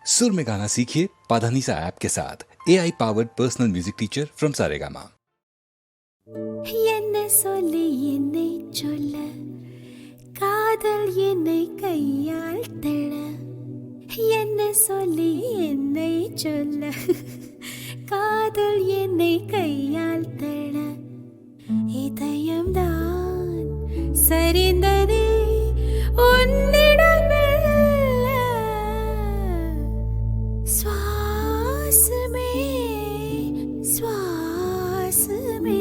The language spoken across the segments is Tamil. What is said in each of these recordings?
सुर में गाना सीखिए पाधानीसा ऐप के साथ AI powered personal music teacher from Saregama. என்ன சொல்லி என்னை சொல்ல காதல் என்னை கையால் தள்ள என்ன சொல்லி என்னை சொல்ல காதல் என்னை கையால் தள்ள இதயம்தான் சரிந்ததே உன்னிடம் மெல்ல. சுவாசமே சுவாசமே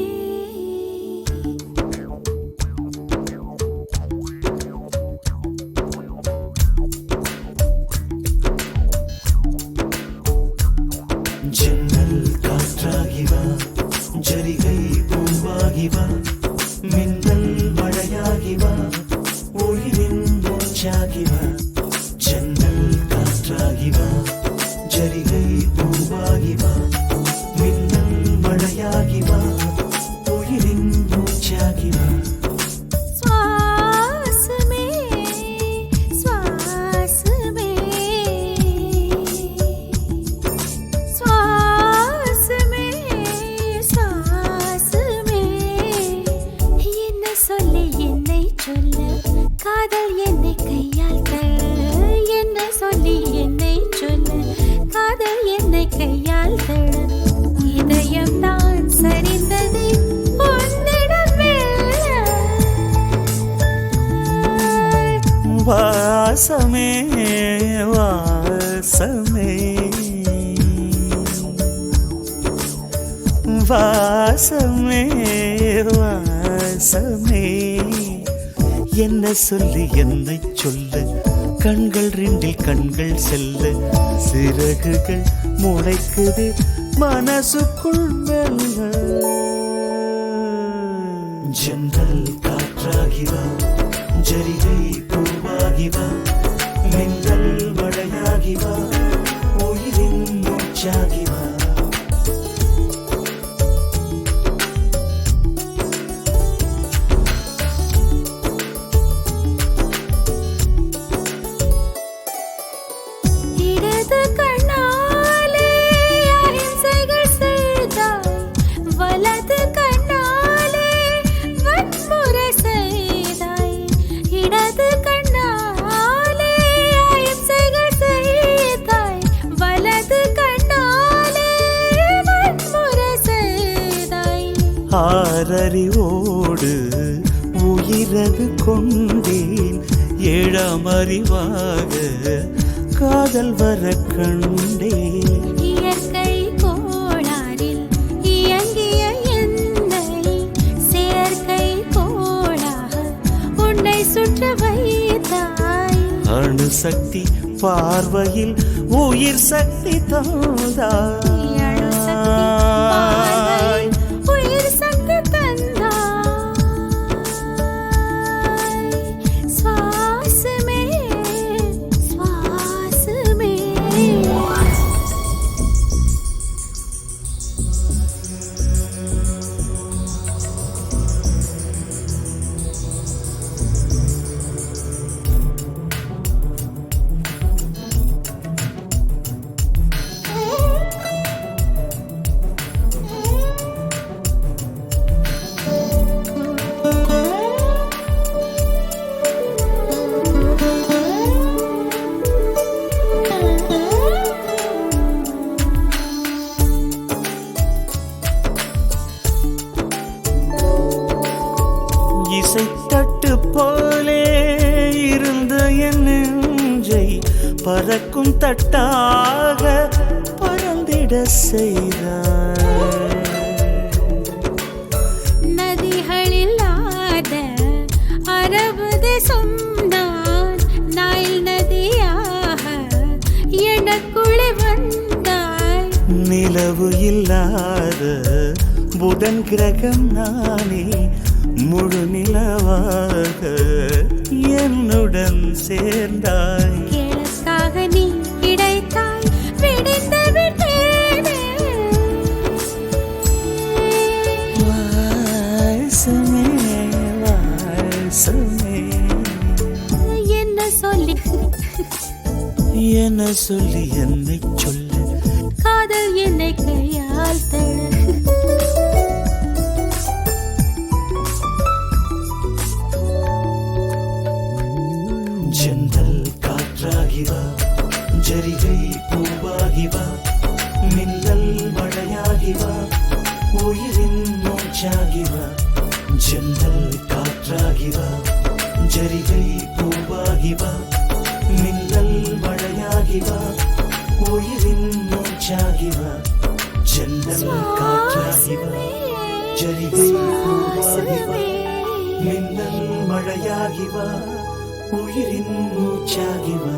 ஜன்னல் காற்றாகிவா, ஜரிகை பூவாகிவா, மின்னல் மழையாகிவா, உயிரின் மூச்சாகிவா. ஜன்னல் காற்றாகிவா, ஜரிகை பூவாகிவா, மின்னல் மழையாகிவா, உயிரின் மூச்சாகிவா. சுவாசமே சுவாசமே சுவாசமே சுவாசமே என்ன சொல்லி என்னை சொல்ல காதல் என்னை கையால் தள்ள என்ன சொல்லி என்னை சொல்ல காதல் என்னை கையால் தள்ள இதயம் தான் சரிந்தது உன்னிடம் மெல்ல. வாசமே வாசமே வாசமே வாசமே என்ன சொல்லி என்னை சொல்ல கண்கள் ரெண்டில் கண்கள் செல்ல சிறகுகள் முளைக்குது மனசுக்குள் மெல்ல. ஜன்னல் காற்றாகிவா, ஜரிகை பூவாகிவா, மின்னல் மழையாகிவா, உயிரின் மூச்சாகிவா. இடது கண்ணாலே அகிம்சைகள் செய்தாய் வலது கண்ணாலே வன்முறை செய்தாய். இடது கண்ணாலே அகிம்சைகள் செய்தாய் வலது கண்ணாலே வன்முறை செய்தாய். ஆறறிவோடு உயிரது கொண்டேன், ஏழாம் அறிவாக காதல் வர கண்டேன். இயற்கை கோளாறில் இயங்கிய என்னை செயற்கை கோளாக உன்னை சுற்ற வைத்தாய். அணுசக்தி பார்வையில் உயிர் சக்தி தந்தாய். அணுசக்தி பார்வையில் உயிர் சக்தி தந்தாய். சுவாசமே சுவாசமே இசைத்தட்டு போலே இருந்த என் நெஞ்சை பறக்கும் தட்டாக பறந்திட செய்தாய். நதிகளில்லாத அரபு தேசம் நான் நைல் நதியாக எனக்குள்ளே வந்தாய். நிலவு இல்லாத புதன் கிரகம் நானே முழு நிலவாக என்னுடன் சேர்ந்தாய். கிழக்காக நீ கிடைத்தாய் விடிந்து விட்டேனே. வாசமே வாசமே என்ன சொல்லி என்ன சொல்லி என்னை சொல்ல காதல் என்னை கையால் தட ஜன்னல் காற்றாகி வா ஜரிகை பூவாகி வா மின்னல் மழையாகி வா உயிரின் மூச்சாகி வா ஜன்னல் காற்றாகி வா ஜரிகை பூவாகி வா மின்னல் மழையாகி வா உயிரின் மூச்சாகி வா ஜன்னல் காற்றாகி வா ஜரிகை பூவாகி வா மின்னல் மழையாகி வா உயிரின் மூச்சாகி வா